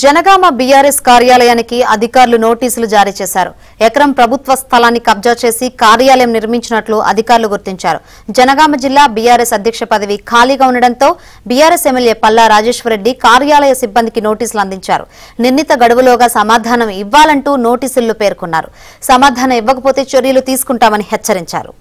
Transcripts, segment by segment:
Janagama BRS కార్యాలయానికి అధికారులు నోటీసులు జారీ చేశారు. ఎకరం ప్రభుత్వ స్థలాన్ని కబ్జా చేసి కార్యాలయం నిర్మించినట్లు అధికారులు గుర్తించారు. జనగామ జిల్లా బీఆర్ఎస్ అధ్యక్ష పదవి ఖాళీగా ఉండడంతో బీఆర్ఎస్ ఎమ్మెల్యే పల్లా రాజేశ్వరరెడ్డి కార్యాలయ సిబ్బందికి నోటీసులు అందించారు. నిర్ణీత గడువులోగా సమాధానం ఇవ్వాలంటూ నోటీసుల్లో పేర్కొన్నారు. సమాధానం ఇవ్వకపోతే చర్యలు తీసుకుంటామని హెచ్చరించారు.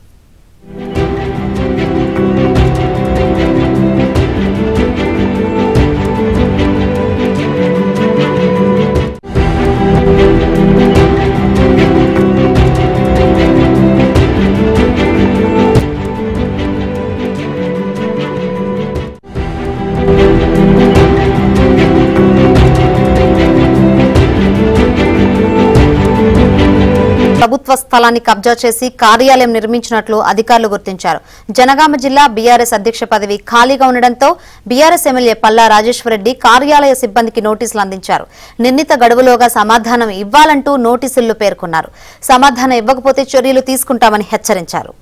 ప్రభుత్వ స్థలాన్ని కబ్జా చేసి కార్యాలయం నిర్మించినట్లు అధికారులు గుర్తించారు. జనగామ జిల్లా బీఆర్ఎస్ అధ్యక్ష పదవి ఖాళీగా ఉండడంతో బీఆర్ఎస్ ఎమ్మెల్యే పల్లా రాజేశ్వరరెడ్డి కార్యాలయ సిబ్బందికి నోటీసులు అందించారు. నిర్ణీత గడువులోగా సమాధానం ఇవ్వాలంటూ నోటీసుల్లో పేర్కొన్నారు. సమాధానం ఇవ్వకపోతే చర్యలు తీసుకుంటామని హెచ్చరించారు.